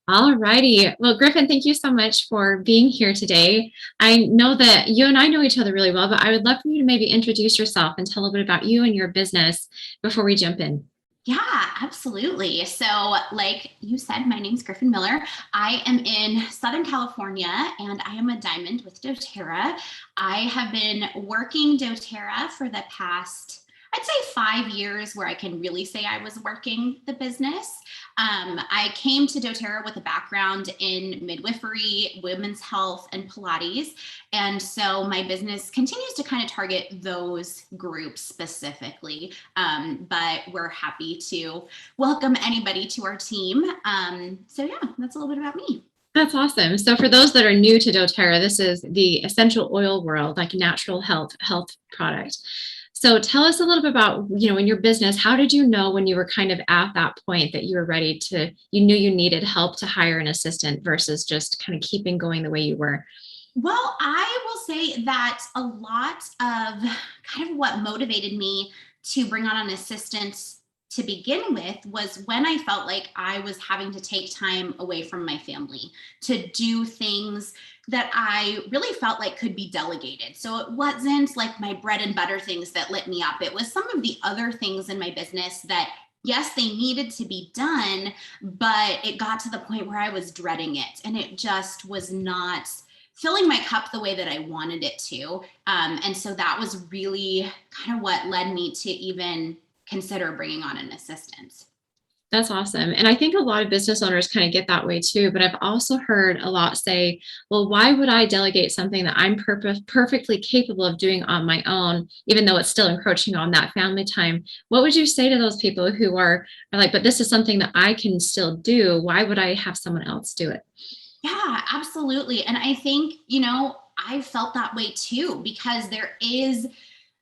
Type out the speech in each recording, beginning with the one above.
All righty. Well, Griffin, thank you so much for being here today. I know that you and I know each other really well, but I would love for you to maybe introduce yourself and tell a bit about you and your business before we jump in. Yeah, absolutely. So, like you said, my name's Griffin Miller. I am in Southern California and I am a diamond with doTERRA. I have been working doTERRA for the past, I'd say 5 years, where I can really say I was working the business. I came to doTERRA with a background in midwifery, women's health, and Pilates. And so my business continues to kind of target those groups specifically. But we're happy to welcome anybody to our team. So yeah, that's a little bit about me. That's awesome. So for those that are new to doTERRA, this is the essential oil world, like natural health product. So tell us a little bit about, in your business, how did you know when you were kind of at that point that you were ready you knew you needed help to hire an assistant versus just kind of keeping going the way you were? Well, I will say that a lot of kind of what motivated me to bring on an assistant to begin with was when I felt like I was having to take time away from my family to do things that I really felt like could be delegated. So it wasn't like my bread and butter things that lit me up. It was some of the other things in my business that, yes, they needed to be done, but it got to the point where I was dreading it and it just was not filling my cup the way that I wanted it to. And so that was really kind of what led me to even consider bringing on an assistant. That's awesome. And I think a lot of business owners kind of get that way too. But I've also heard a lot say, well, why would I delegate something that I'm perfectly capable of doing on my own, even though it's still encroaching on that family time? What would you say to those people who are like, but this is something that I can still do? Why would I have someone else do it? Yeah, absolutely. And I think, I felt that way too, because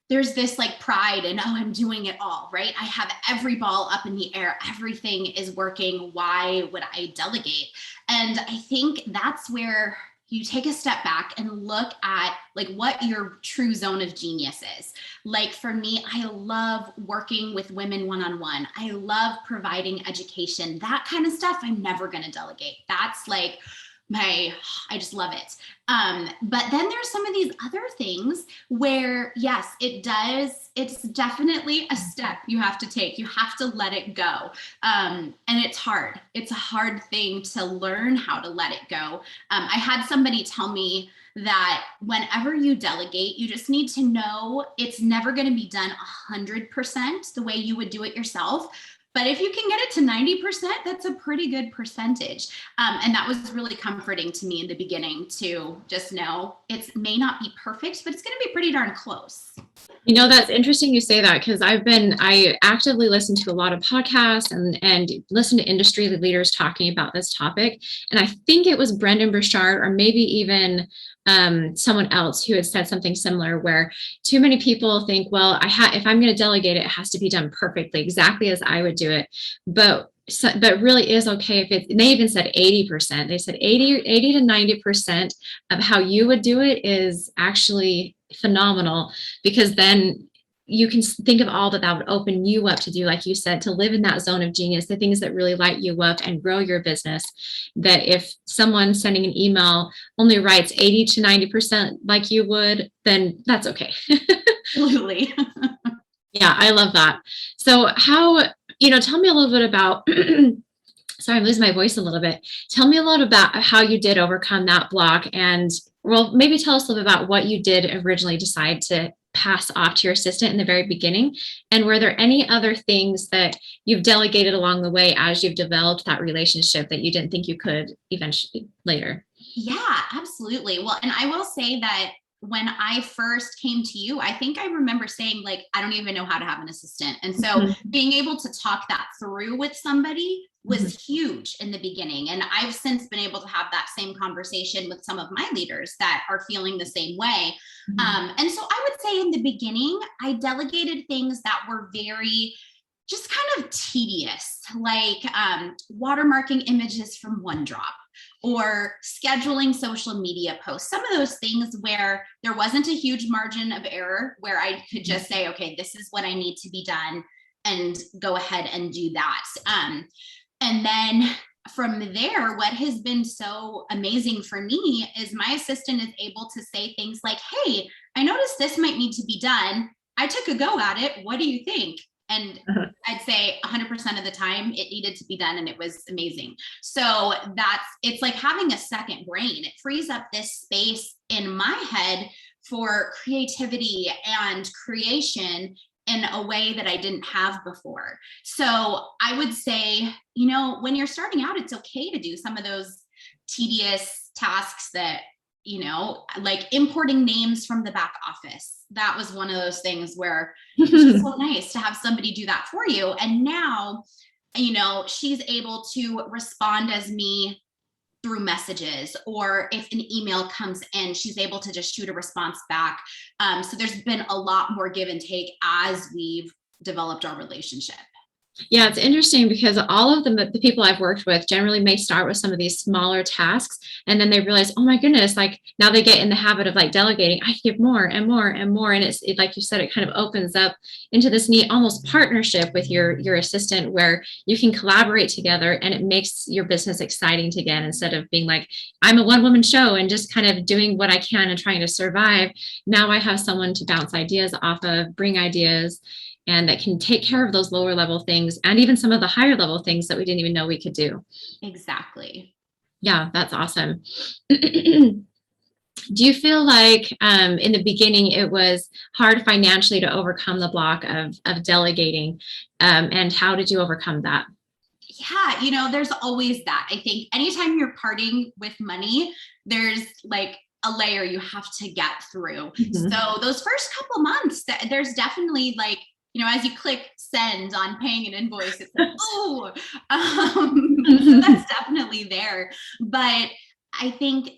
there's this like pride in, oh, I'm doing it all, right? I have every ball up in the air. Everything is working. Why would I delegate? And I think that's where you take a step back and look at like what your true zone of genius is. Like for me, I love working with women one-on-one. I love providing education. That kind of stuff I'm never going to delegate. That's like I just love it. But then there's some of these other things where, yes, it's definitely a step you have to take. You have to let it go. And it's hard. It's a hard thing to learn how to let it go. I had somebody tell me that whenever you delegate, you just need to know it's never going to be done 100% the way you would do it yourself. But if you can get it to 90%, that's a pretty good percentage. And that was really comforting to me in the beginning to just know it may not be perfect, but it's going to be pretty darn close. That's interesting you say that because I actively listen to a lot of podcasts and listen to industry leaders talking about this topic. And I think it was Brendan Burchard or maybe even someone else who had said something similar where too many people think, well, if I'm going to delegate it, it has to be done perfectly, exactly as I would do it. But really is okay if they even said 80%. They said 80 to 90% of how you would do it is actually phenomenal, because then you can think of all that would open you up to do, like you said, to live in that zone of genius, the things that really light you up and grow your business. That if someone sending an email only writes 80 to 90% like you would, then that's okay. Absolutely. Yeah, I love that. So tell me a little bit about, sorry, I'm losing my voice a little bit. Tell me a little about how you did overcome that block, and well, maybe tell us a little bit about what you did originally decide to pass off to your assistant in the very beginning. And were there any other things that you've delegated along the way as you've developed that relationship that you didn't think you could eventually later? Yeah, absolutely. Well, and I will say that when I first came to you, I think I remember saying, like, I don't even know how to have an assistant. And so being able to talk that through with somebody was huge in the beginning. And I've since been able to have that same conversation with some of my leaders that are feeling the same way. And so I would say in the beginning, I delegated things that were very just kind of tedious, like watermarking images from OneDrop or scheduling social media posts, some of those things where there wasn't a huge margin of error, where I could just say, okay, this is what I need to be done and go ahead and do that. And then from there, what has been so amazing for me is my assistant is able to say things like, hey, I noticed this might need to be done. I took a go at it. What do you think? And I'd say 100% of the time it needed to be done and it was amazing. So it's like having a second brain. It frees up this space in my head for creativity and creation in a way that I didn't have before. So I would say, when you're starting out, it's okay to do some of those tedious tasks that, like importing names from the back office. That was one of those things where it's just so nice to have somebody do that for you. And now, she's able to respond as me through messages, or if an email comes in, she's able to just shoot a response back. So there's been a lot more give and take as we've developed our relationship. Yeah, it's interesting because all of the people I've worked with generally may start with some of these smaller tasks, and then they realize, oh my goodness, like now they get in the habit of like delegating. I give more and more and more, and it's like you said, it kind of opens up into this neat almost partnership with your assistant where you can collaborate together, and it makes your business exciting again instead of being like I'm a one-woman show and just kind of doing what I can and trying to survive. Now I have someone to bounce ideas off of, bring ideas, and that can take care of those lower level things and even some of the higher level things that we didn't even know we could do. Exactly. Yeah, that's awesome. Do you feel like in the beginning it was hard financially to overcome the block of delegating? And how did you overcome that? Yeah, there's always that. I think anytime you're parting with money, there's like a layer you have to get through. Mm-hmm. So those first couple months, there's definitely like, as you click send on paying an invoice, it's like, oh, so that's definitely there. But I think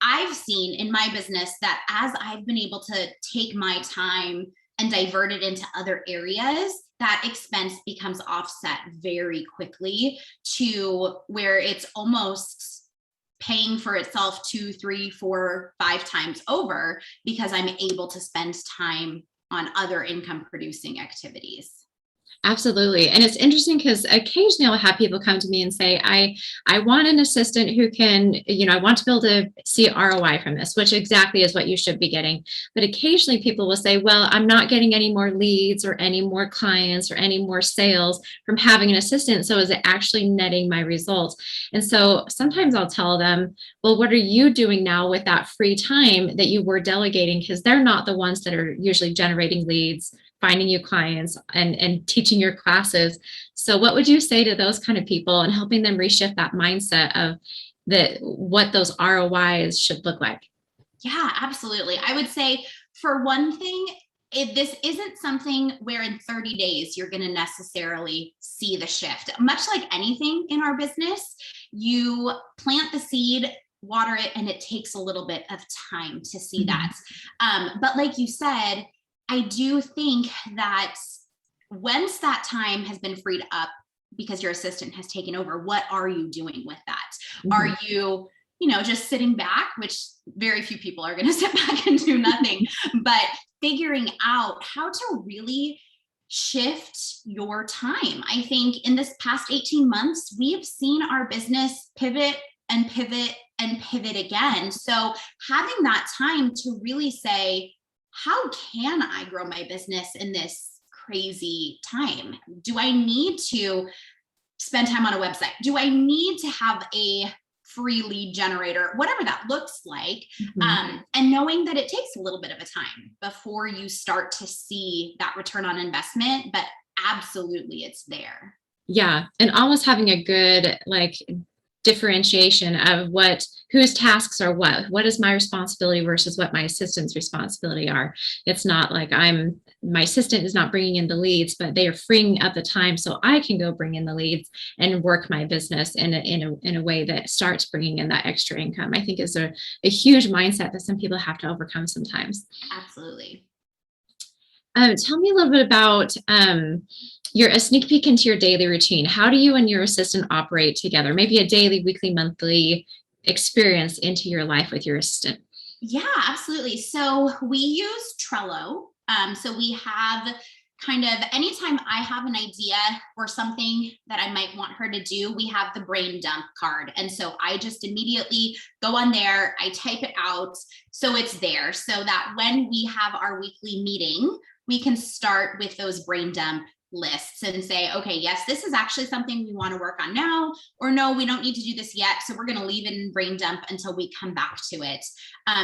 I've seen in my business that as I've been able to take my time and divert it into other areas, that expense becomes offset very quickly to where it's almost paying for itself 2, 3, 4, 5 times over because I'm able to spend time on other income producing activities. Absolutely. And it's interesting because occasionally I'll have people come to me and say, I want an assistant who can, I want to be able to see ROI from this, which exactly is what you should be getting. But occasionally people will say, well, I'm not getting any more leads or any more clients or any more sales from having an assistant. So is it actually netting my results? And so sometimes I'll tell them, well, what are you doing now with that free time that you were delegating? Because they're not the ones that are usually generating leads, finding you clients and teaching your classes. So what would you say to those kind of people and helping them reshift that mindset of what those ROIs should look like? Yeah, absolutely. I would say for one thing, this isn't something where in 30 days you're going to necessarily see the shift. Much like anything in our business, you plant the seed, water it, and it takes a little bit of time to see that. But like you said, I do think that once that time has been freed up because your assistant has taken over, what are you doing with that? Are you, just sitting back, which very few people are going to sit back and do nothing, but figuring out how to really shift your time. I think in this past 18 months, we have seen our business pivot and pivot and pivot again. So having that time to really say, how can I grow my business in this crazy time? Do I need to spend time on a website? Do I need to have a free lead generator, whatever that looks like? And knowing that it takes a little bit of a time before you start to see that return on investment, but absolutely it's there. Yeah. And almost having a good differentiation of whose tasks are what is my responsibility versus what my assistant's responsibility are. It's not like my assistant is not bringing in the leads, but they are freeing up the time so I can go bring in the leads and work my business in a way that starts bringing in that extra income. I think is a huge mindset that some people have to overcome sometimes. Absolutely. Tell me a little bit about a sneak peek into your daily routine. How do you and your assistant operate together? Maybe a daily, weekly, monthly experience into your life with your assistant. Yeah, absolutely. So we use Trello. So we have kind of anytime I have an idea or something that I might want her to do, we have the brain dump card. And so I just immediately go on there, I type it out, so it's there, so that when we have our weekly meeting, we can start with those brain dump lists and say, okay, yes, this is actually something we want to work on now, or no, we don't need to do this yet, so we're going to leave it in brain dump until we come back to it.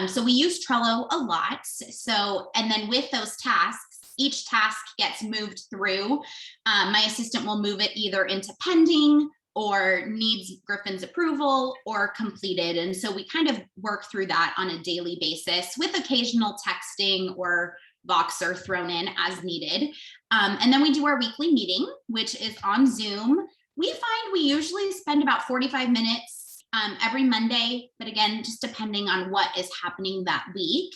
So we use Trello a lot. So, and then with those tasks, each task gets moved through. My assistant will move it either into pending or needs Griffin's approval or completed. And so we kind of work through that on a daily basis with occasional texting or Voxer thrown in as needed. And then we do our weekly meeting, which is on Zoom. We find we usually spend about 45 minutes every Monday, but again, just depending on what is happening that week.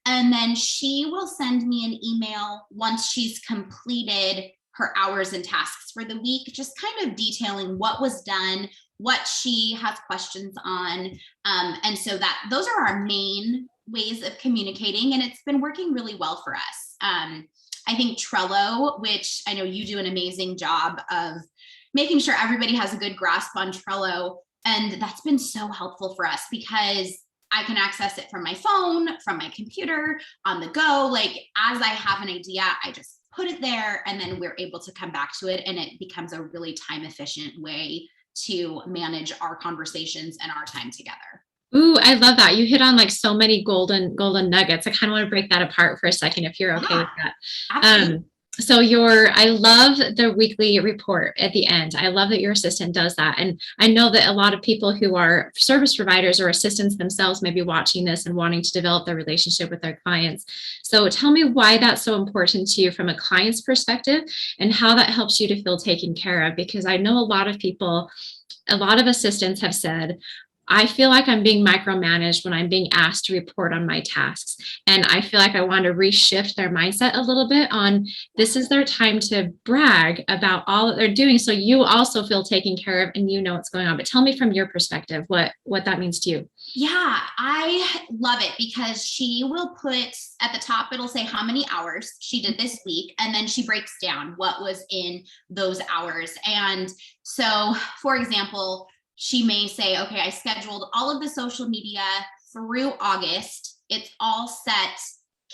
And then she will send me an email once she's completed her hours and tasks for the week, just kind of detailing what was done, what she has questions on. And so that those are our main ways of communicating, and it's been working really well for us. I think Trello, which I know you do an amazing job of making sure everybody has a good grasp on Trello, and that's been so helpful for us because I can access it from my phone, from my computer, on the go. Like as I have an idea, I just put it there and then we're able to come back to it, and it becomes a really time efficient way to manage our conversations and our time together. Ooh, I love that. You hit on like so many golden nuggets. I kind of want to break that apart for a second, if you're okay with that. Absolutely. So I love the weekly report at the end. I love that your assistant does that. And I know that a lot of people who are service providers or assistants themselves may be watching this and wanting to develop their relationship with their clients. So tell me why that's so important to you from a client's perspective and how that helps you to feel taken care of. Because I know a lot of assistants have said, I feel like I'm being micromanaged when I'm being asked to report on my tasks. And I feel like I want to reshift their mindset a little bit on this is their time to brag about all that they're doing. So you also feel taken care of and you know what's going on. But tell me from your perspective, what that means to you. Yeah, I love it because she will put at the top, it'll say how many hours she did this week. And then she breaks down what was in those hours. And so, for example, she may say, okay, I scheduled all of the social media through August. It's all set.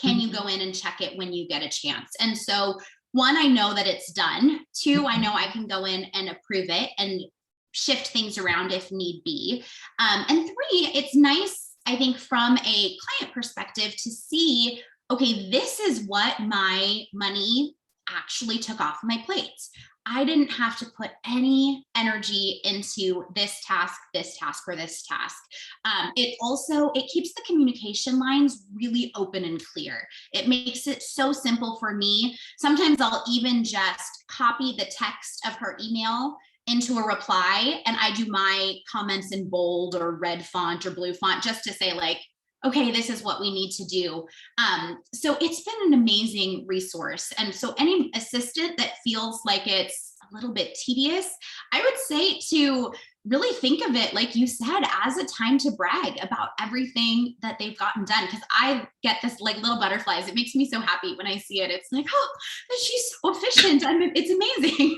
Can you go in and check it when you get a chance? And so 1, I know that it's done. 2, I know I can go in and approve it and shift things around if need be. And 3, it's nice, I think, from a client perspective to see, okay, this is what my money actually took off my plate. I didn't have to put any energy into this task, or this task. It keeps the communication lines really open and clear. It makes it so simple for me. Sometimes I'll even just copy the text of her email into a reply, and I do my comments in bold or red font or blue font just to say like, okay, this is what we need to do. So it's been an amazing resource. And so any assistant that feels like it's a little bit tedious, I would say to really think of it, like you said, as a time to brag about everything that they've gotten done. Because I get this like little butterflies. It makes me so happy when I see it. It's like, oh, she's so efficient. It's amazing.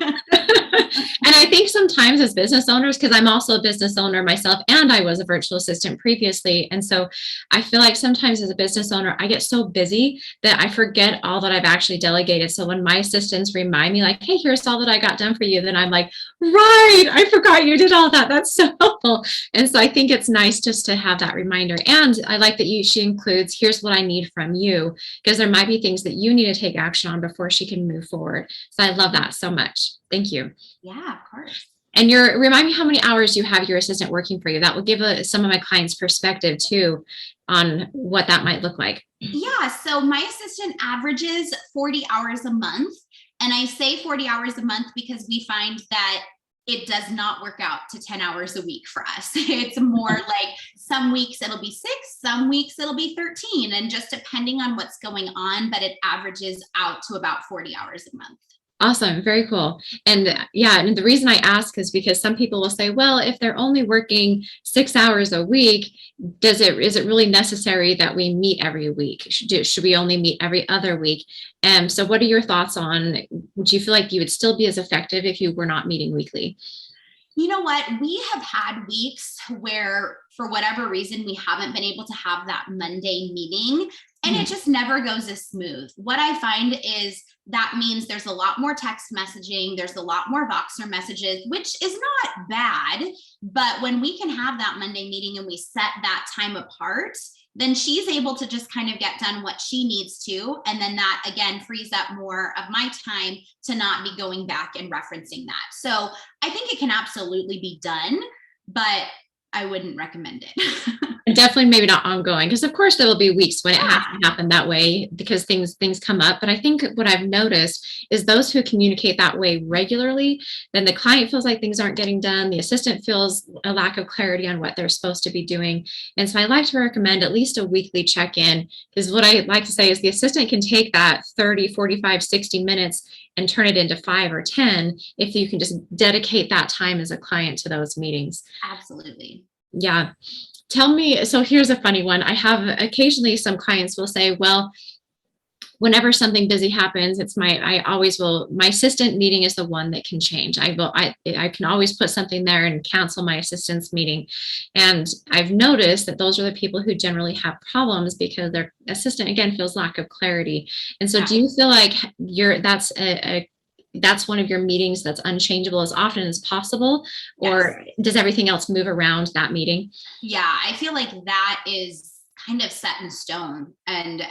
And I think sometimes as business owners, because I'm also a business owner myself, and I was a virtual assistant previously. And so I feel like sometimes as a business owner, I get so busy that I forget all that I've actually delegated. So when my assistants remind me like, hey, here's all that I got done for you, then I'm like, right, I forgot you did all that. That's so helpful. And so I think it's nice just to have that reminder. And I like that she includes, here's what I need from you, because there might be things that you need to take action on before she can move forward. So I love that so much. Thank you. Yeah, of course. And remind me how many hours you have your assistant working for you. That will give some of my clients perspective too on what that might look like. Yeah, so my assistant averages 40 hours a month. And I say 40 hours a month because we find that it does not work out to 10 hours a week for us. It's more like some weeks it'll be 6, some weeks it'll be 13, and just depending on what's going on, but it averages out to about 40 hours a month. Awesome. Very cool. And yeah, and the reason I ask is because some people will say, well, if they're only working 6 hours a week, is it really necessary that we meet every week? Should we only meet every other week? And so what are your thoughts on, do you feel like you would still be as effective if you were not meeting weekly? You know what? We have had weeks where, for whatever reason, we haven't been able to have that Monday meeting, and it just never goes as smooth. What I find is that means there's a lot more text messaging, there's a lot more Voxer messages, which is not bad. But when we can have that Monday meeting and we set that time apart, then she's able to just kind of get done what she needs to. And then that again frees up more of my time to not be going back and referencing that. So I think it can absolutely be done, but I wouldn't recommend it. And definitely maybe not ongoing, because of course there will be weeks when it has to happen that way because things come up. But I think what I've noticed is those who communicate that way regularly, then the client feels like things aren't getting done. The assistant feels a lack of clarity on what they're supposed to be doing. And so I like to recommend at least a weekly check-in, because what I like to say is the assistant can take that 30, 45, 60 minutes and turn it into 5 or 10 if you can just dedicate that time as a client to those meetings. Absolutely. Yeah. Tell me, so here's a funny one. I have occasionally some clients will say, well, whenever something busy happens, my assistant meeting is the one that can change. I can always put something there and cancel my assistant's meeting. And I've noticed that those are the people who generally have problems because their assistant, again, feels lack of clarity. And so do you feel like that's one of your meetings that's unchangeable as often as possible, or does everything else move around that meeting? Yeah, I feel like that is kind of set in stone. And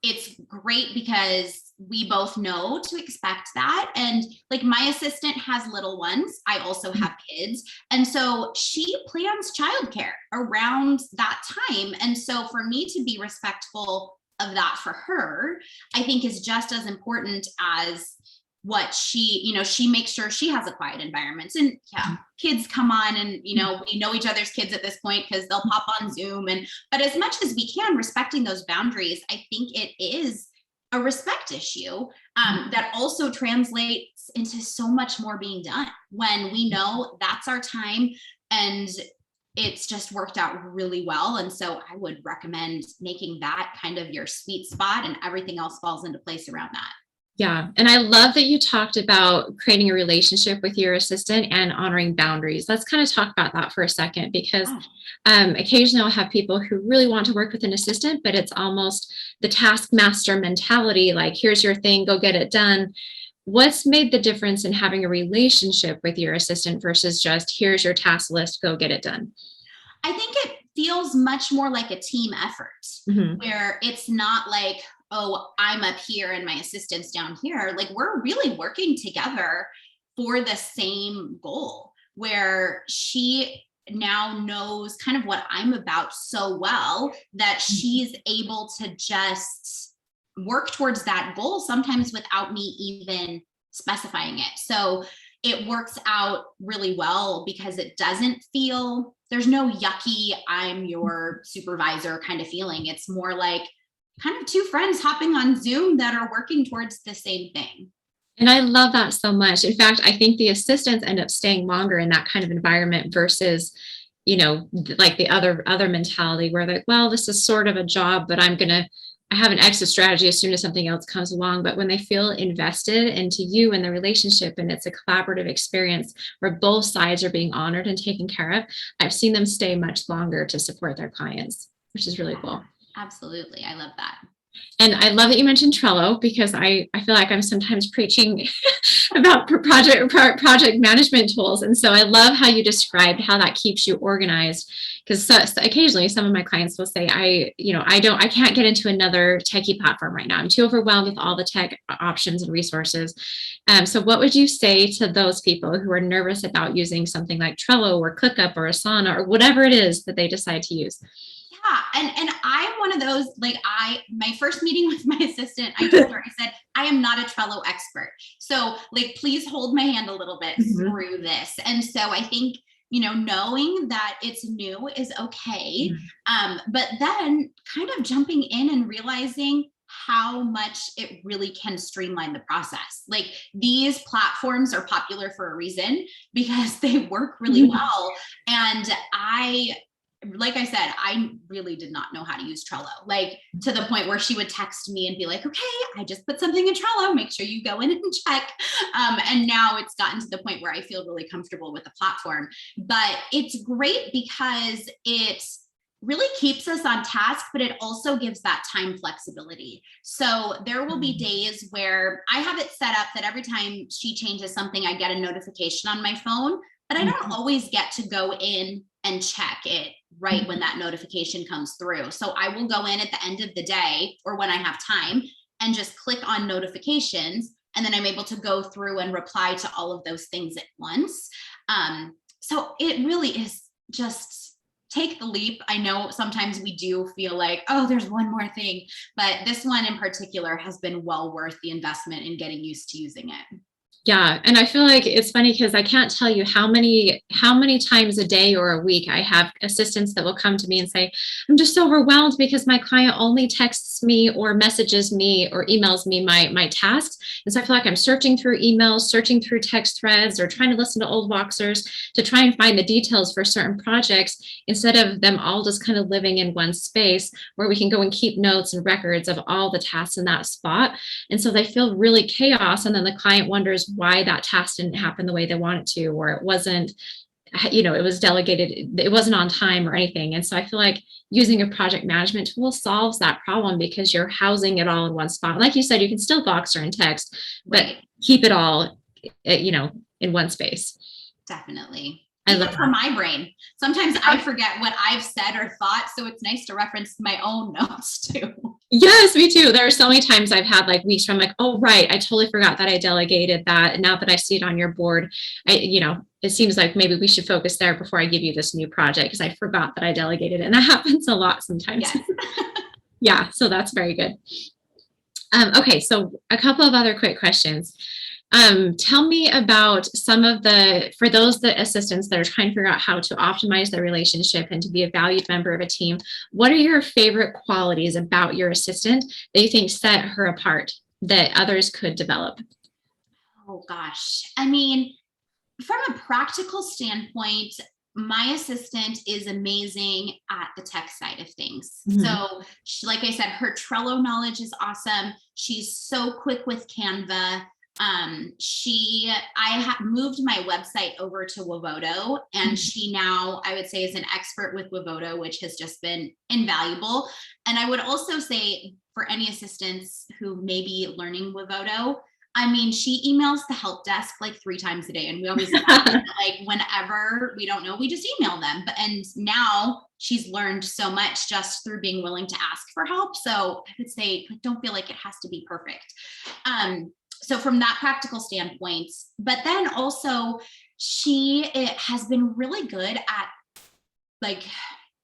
it's great because we both know to expect that. And like my assistant has little ones. I also have kids. And so she plans childcare around that time. And so for me to be respectful of that for her, I think is just as important as what she makes sure she has a quiet environment. And kids come on and, we know each other's kids at this point because they'll pop on Zoom. But as much as we can, respecting those boundaries, I think it is a respect issue that also translates into so much more being done when we know that's our time and it's just worked out really well. And so I would recommend making that kind of your sweet spot, and everything else falls into place around that. Yeah. And I love that you talked about creating a relationship with your assistant and honoring boundaries. Let's kind of talk about that for a second, because occasionally I'll have people who really want to work with an assistant, but it's almost the taskmaster mentality, like, here's your thing, go get it done. What's made the difference in having a relationship with your assistant versus just, here's your task list, go get it done? I think it feels much more like a team effort, where it's not like, oh, I'm up here and my assistant's down here. Like, we're really working together for the same goal, where she now knows kind of what I'm about so well that she's able to just work towards that goal, sometimes without me even specifying it. So it works out really well because it doesn't feel, there's no yucky, I'm your supervisor kind of feeling. It's more like kind of two friends hopping on Zoom that are working towards the same thing. And I love that so much. In fact, I think the assistants end up staying longer in that kind of environment versus, like the other mentality where they're like, well, this is sort of a job, but I have an exit strategy as soon as something else comes along. But when they feel invested into you and the relationship, and it's a collaborative experience where both sides are being honored and taken care of, I've seen them stay much longer to support their clients, which is really cool. Absolutely. I love that. And I love that you mentioned Trello, because I feel like I'm sometimes preaching about project management tools. And so I love how you described how that keeps you organized, because occasionally some of my clients will say, I can't get into another techie platform right now. I'm too overwhelmed with all the tech options and resources. So what would you say to those people who are nervous about using something like Trello or ClickUp or Asana or whatever it is that they decide to use? And I'm one of those, like, my first meeting with my assistant, I told her, I said, I am not a Trello expert. So like, please hold my hand a little bit through this. And so I think, knowing that it's new is okay. But then kind of jumping in and realizing how much it really can streamline the process. Like, these platforms are popular for a reason because they work really well. And like I said, I really did not know how to use Trello, like to the point where she would text me and be like, okay, I just put something in Trello, make sure you go in and check. And now it's gotten to the point where I feel really comfortable with the platform. But it's great because it really keeps us on task, but it also gives that time flexibility. So there will be days where I have it set up that every time she changes something, I get a notification on my phone, but I don't always get to go in and check it right when that notification comes through. So I will go in at the end of the day or when I have time and just click on notifications. And then I'm able to go through and reply to all of those things at once. So it really is just take the leap. I know sometimes we do feel like, oh, there's one more thing, but this one in particular has been well worth the investment in getting used to using it. Yeah. And I feel like it's funny because I can't tell you how many times a day or a week I have assistants that will come to me and say, I'm just so overwhelmed because my client only texts me or messages me or emails me my tasks. And so I feel like I'm searching through emails, searching through text threads, or trying to listen to old Voxers to try and find the details for certain projects instead of them all just kind of living in one space where we can go and keep notes and records of all the tasks in that spot. And so they feel really chaos. And then the client wonders why that task didn't happen the way they want it to, or it wasn't, it was delegated, it wasn't on time or anything. And so I feel like using a project management tool solves that problem because you're housing it all in one spot. Like you said, you can still Voxer and text, but keep it all, in one space. Definitely. Even for my brain. Sometimes I forget what I've said or thought. So it's nice to reference my own notes too. Yes, me too. There are so many times I've had like weeks where I'm like, oh, right, I totally forgot that I delegated that. And now that I see it on your board, it seems like maybe we should focus there before I give you this new project because I forgot that I delegated it. And that happens a lot sometimes. Yes. Yeah, so that's very good. Okay, so a couple of other quick questions. Tell me about for those assistants that are trying to figure out how to optimize their relationship and to be a valued member of a team. What are your favorite qualities about your assistant that you think set her apart that others could develop? Oh gosh. I mean, from a practical standpoint, my assistant is amazing at the tech side of things. Mm-hmm. So like I said, her Trello knowledge is awesome. She's so quick with Canva. I moved my website over to Wovoto, and she now, I would say, is an expert with Wovoto, which has just been invaluable. And I would also say for any assistants who may be learning Wovoto, I mean, she emails the help desk like 3 times a day, and we always like whenever we don't know, we just email them. And now she's learned so much just through being willing to ask for help. So I would say, don't feel like it has to be perfect. So from that practical standpoint, but then also it has been really good at like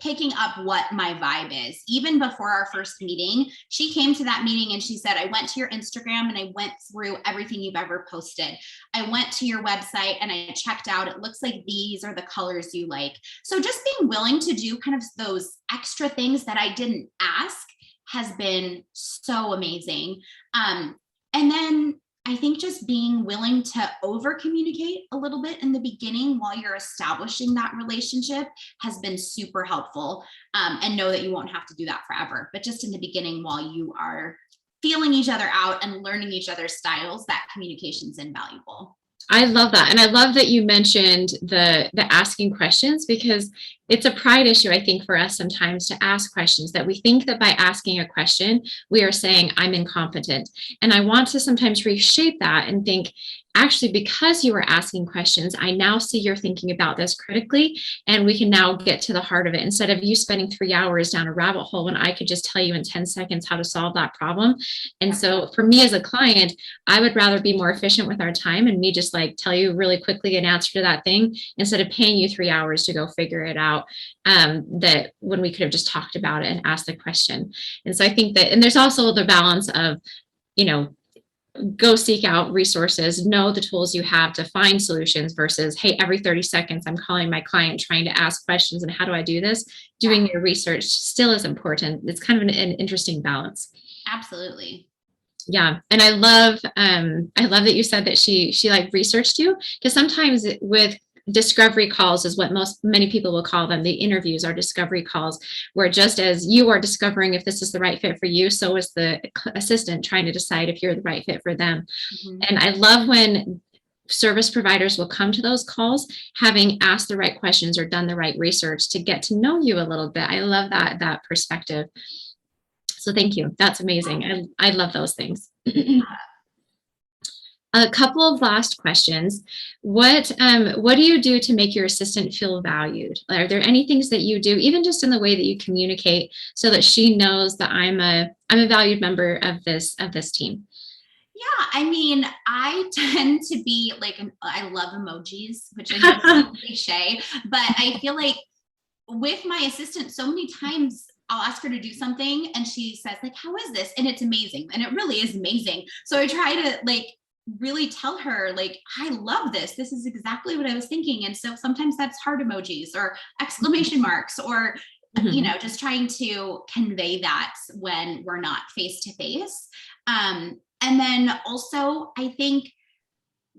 picking up what my vibe is. Even before our first meeting, she came to that meeting and she said, I went to your Instagram and I went through everything you've ever posted. I went to your website and I checked out, it looks like these are the colors you like. So just being willing to do kind of those extra things that I didn't ask has been so amazing. And then I think just being willing to over communicate a little bit in the beginning while you're establishing that relationship has been super helpful. And know that you won't have to do that forever, but just in the beginning while you are feeling each other out and learning each other's styles, that communication is invaluable. I love that. And I love that you mentioned the asking questions, because it's a pride issue, I think, for us sometimes to ask questions, that we think that by asking a question, we are saying I'm incompetent. And I want to sometimes reshape that and think, actually, because you were asking questions, I now see you're thinking about this critically, and we can now get to the heart of it instead of you spending 3 hours down a rabbit hole when I could just tell you in 10 seconds how to solve that problem. And so for me as a client, I would rather be more efficient with our time and me just like tell you really quickly an answer to that thing instead of paying you 3 hours to go figure it out, that when we could have just talked about it and asked the question. And so I think that, and there's also the balance of, go seek out resources, know the tools you have to find solutions versus, hey, every 30 seconds, I'm calling my client trying to ask questions and how do I do this? Doing your research still is important. It's kind of an interesting balance. Absolutely. Yeah. And I love that you said that she like researched you, because sometimes with discovery calls is what many people will call them. The interviews are discovery calls, where just as you are discovering if this is the right fit for you, so is the assistant trying to decide if you're the right fit for them. Mm-hmm. And I love when service providers will come to those calls having asked the right questions or done the right research to get to know you a little bit. I love that perspective. So thank you. That's amazing. I love those things. A couple of last questions. What do you do to make your assistant feel valued? Are there any things that you do, even just in the way that you communicate, so that she knows that I'm a valued member of this team? Yeah, I mean, I tend to be like, I love emojis, which I know is cliche, but I feel like with my assistant, so many times I'll ask her to do something and she says like, how is this? And it's amazing. And it really is amazing. So I try to like really tell her like, I love this. This is exactly what I was thinking. And so sometimes that's heart emojis or exclamation marks or, you know, just trying to convey that when we're not face to face. And then also, I think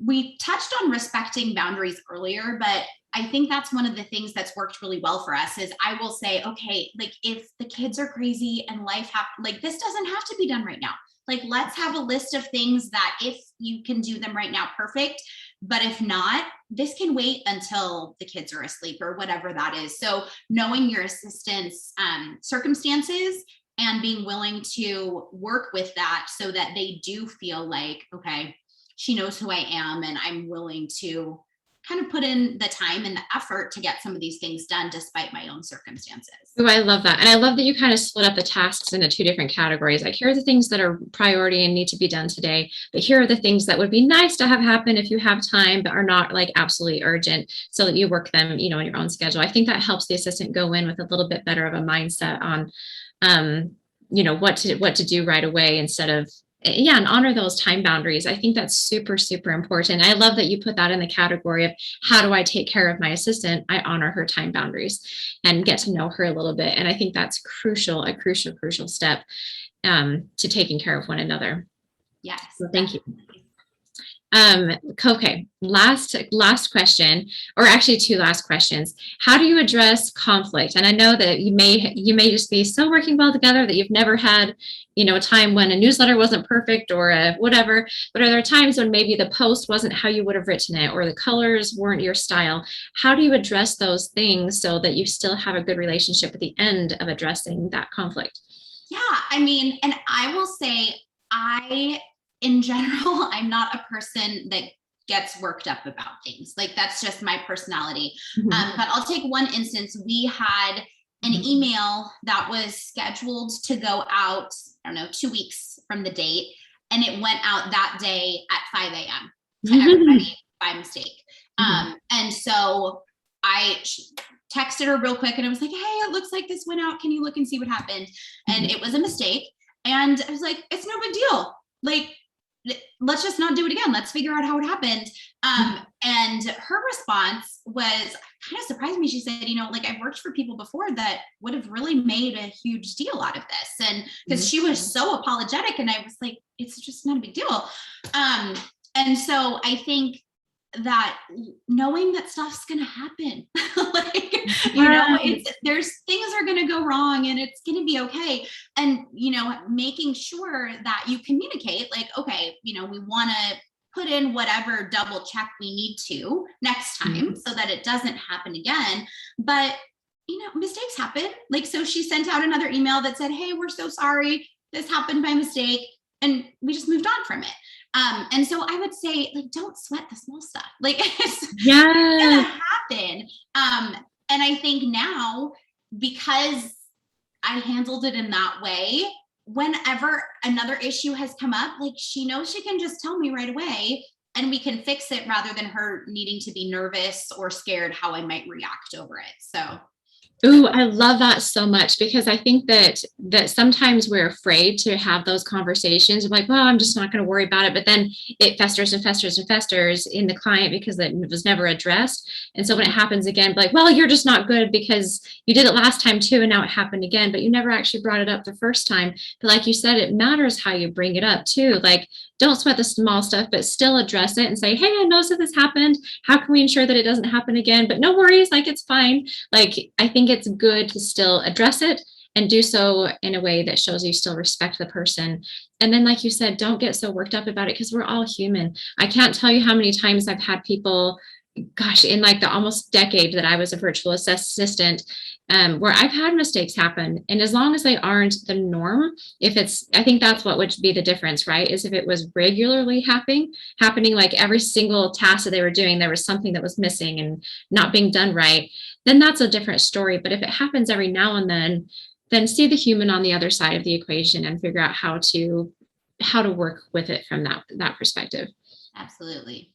we touched on respecting boundaries earlier, but I think that's one of the things that's worked really well for us is I will say, okay, like if the kids are crazy and like this doesn't have to be done right now. Like, let's have a list of things that if you can do them right now, perfect. But if not, this can wait until the kids are asleep or whatever that is. So knowing your assistant's circumstances and being willing to work with that so that they do feel like, okay, she knows who I am and I'm willing to kind of put in the time and the effort to get some of these things done despite my own circumstances. Oh, I love that. And I love that you kind of split up the tasks into two different categories. Like, here are the things that are priority and need to be done today, but here are the things that would be nice to have happen if you have time, but are not like absolutely urgent, so that you work them, you know, in your own schedule. I think that helps the assistant go in with a little bit better of a mindset on, you know, what to do right away instead of, yeah, and honor those time boundaries. I think that's super, super important. I love that you put that in the category of how do I take care of my assistant? I honor her time boundaries and get to know her a little bit. And I think that's crucial, a crucial step to taking care of one another. Yes. So thank you. Okay, last question, or actually two last questions. How do you address conflict? And I know that you may just be so working well together that you've never had, you know, a time when a newsletter wasn't perfect or a whatever, but are there times when maybe the post wasn't how you would have written it or the colors weren't your style? How do you address those things so that you still have a good relationship at the end of addressing that conflict? Yeah, I mean, and I will say in general, I'm not a person that gets worked up about things. Like, that's just my personality. But I'll take one instance. We had an email that was scheduled to go out, I don't know, 2 weeks from the date. And it went out that day at 5 a.m. to everybody by mistake. And so I texted her real quick and I was like, hey, it looks like this went out. Can you look and see what happened? And it was a mistake. And I was like, it's no big deal. Like, let's just not do it again. Let's figure out how it happened. And her response was kind of surprised me. She said, you know, like, I've worked for people before that would have really made a huge deal out of this. And because she was so apologetic, and I was like, it's just not a big deal. And so I think that knowing that stuff's going to happen, like, you know, there's things are going to go wrong and it's going to be okay. And, you know, making sure that you communicate like, okay, you know, we want to put in whatever double check we need to next time so that it doesn't happen again. But, you know, mistakes happen. Like, so she sent out another email that said, hey, we're so sorry. This happened by mistake. And we just moved on from it. And so I would say, like, don't sweat the small stuff. Like, it's gonna happen. And I think now, because I handled it in that way, whenever another issue has come up, like, she knows she can just tell me right away and we can fix it rather than her needing to be nervous or scared how I might react over it. So Ooh, I love that so much because I think that sometimes we're afraid to have those conversations. Like, well, I'm just not going to worry about it. But then it festers and festers and festers in the client because it was never addressed. And so when it happens again, like, well, you're just not good because you did it last time too, and now it happened again, but you never actually brought it up the first time. But like you said, it matters how you bring it up too. Like, don't sweat the small stuff, but still address it and say, hey, I noticed that this happened. How can we ensure that it doesn't happen again? But no worries, like it's fine. Like, I think it's good to still address it and do so in a way that shows you still respect the person. And then, like you said, don't get so worked up about it because we're all human. I can't tell you how many times I've had people, gosh, in like the almost decade that I was a virtual assistant, where I've had mistakes happen. And as long as they aren't the norm, if it's, I think that's what would be the difference, right? Is if it was regularly happening like every single task that they were doing, there was something that was missing and not being done right, then that's a different story. But if it happens every now and then see the human on the other side of the equation and figure out how to work with it from that perspective. Absolutely.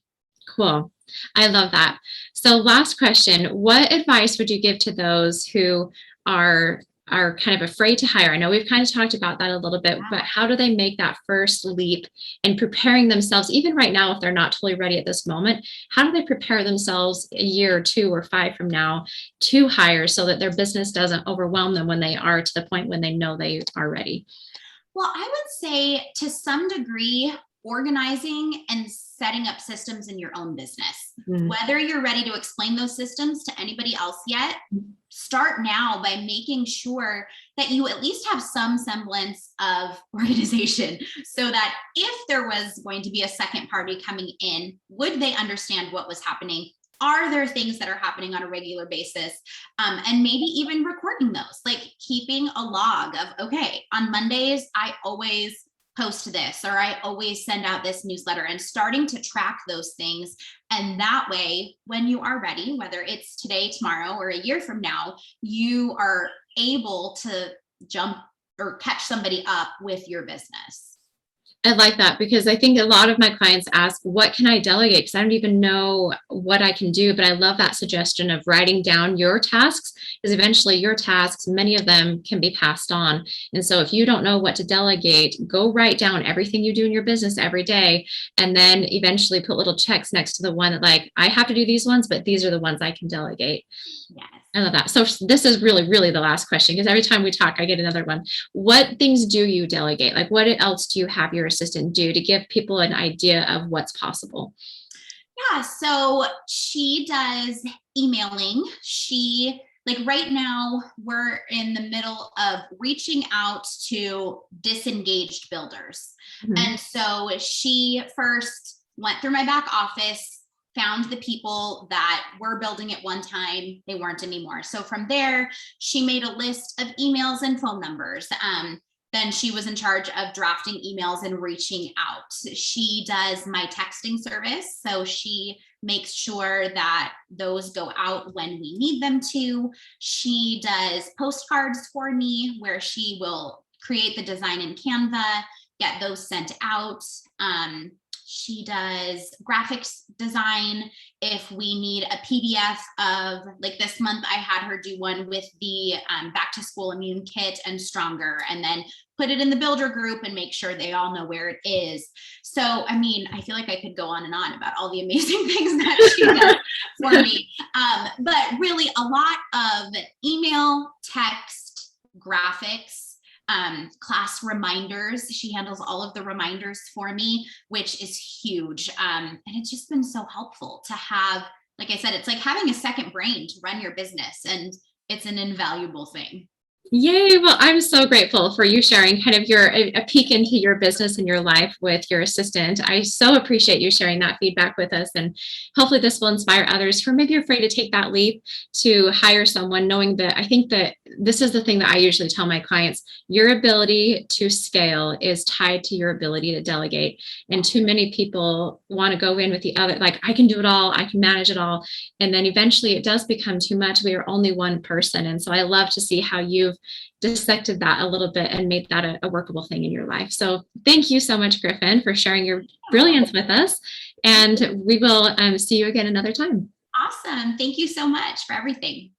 Cool. I love that. So last question, what advice would you give to those who are kind of afraid to hire? I know we've kind of talked about that a little bit, but how do they make that first leap in preparing themselves, even right now, if they're not totally ready at this moment, how do they prepare themselves a year or 2 or 5 from now to hire so that their business doesn't overwhelm them when they are to the point when they know they are ready? Well, I would say to some degree, organizing and setting up systems in your own business. Mm. Whether you're ready to explain those systems to anybody else yet, start now by making sure that you at least have some semblance of organization so that if there was going to be a second party coming in, would they understand what was happening? Are there things that are happening on a regular basis? And maybe even recording those, like keeping a log of, okay, on Mondays, I always post this, or I always send out this newsletter, and starting to track those things. And that way, when you are ready, whether it's today, tomorrow, or a year from now, you are able to jump or catch somebody up with your business. I like that because I think a lot of my clients ask, what can I delegate? Because I don't even know what I can do. But I love that suggestion of writing down your tasks, because eventually your tasks, many of them can be passed on. And so if you don't know what to delegate, go write down everything you do in your business every day. And then eventually put little checks next to the one that, like, I have to do these ones, but these are the ones I can delegate. Yes. I love that. So this is really, really the last question, because every time we talk, I get another one. What things do you delegate? Like, what else do you have your assistant do to give people an idea of what's possible? Yeah, so she does emailing. Like right now, we're in the middle of reaching out to disengaged builders. Mhm. And so she first went through my back office, found the people that were building at one time, they weren't anymore. So from there, she made a list of emails and phone numbers. Then she was in charge of drafting emails and reaching out. She does my texting service. So she makes sure that those go out when we need them to. She does postcards for me where she will create the design in Canva, get those sent out. She does graphics design. If we need a PDF of, like this month, I had her do one with the back to school immune kit and stronger, and then put it in the builder group and make sure they all know where it is. So, I mean, I feel like I could go on and on about all the amazing things that she does for me. But really a lot of email, text, graphics, class reminders. She handles all of the reminders for me, which is huge. And it's just been so helpful to have, like I said, it's like having a second brain to run your business, and it's an invaluable thing. Yay. Well, I'm so grateful for you sharing kind of a peek into your business and your life with your assistant. I so appreciate you sharing that feedback with us. And hopefully this will inspire others who are maybe afraid to take that leap to hire someone, knowing that I think that this is the thing that I usually tell my clients, your ability to scale is tied to your ability to delegate. And too many people want to go in with the other, like, I can do it all, I can manage it all. And then eventually it does become too much. We are only one person. And so I love to see how you've dissected that a little bit and made that a workable thing in your life. So thank you so much, Griffin, for sharing your brilliance with us. And we will see you again another time. Awesome. Thank you so much for everything.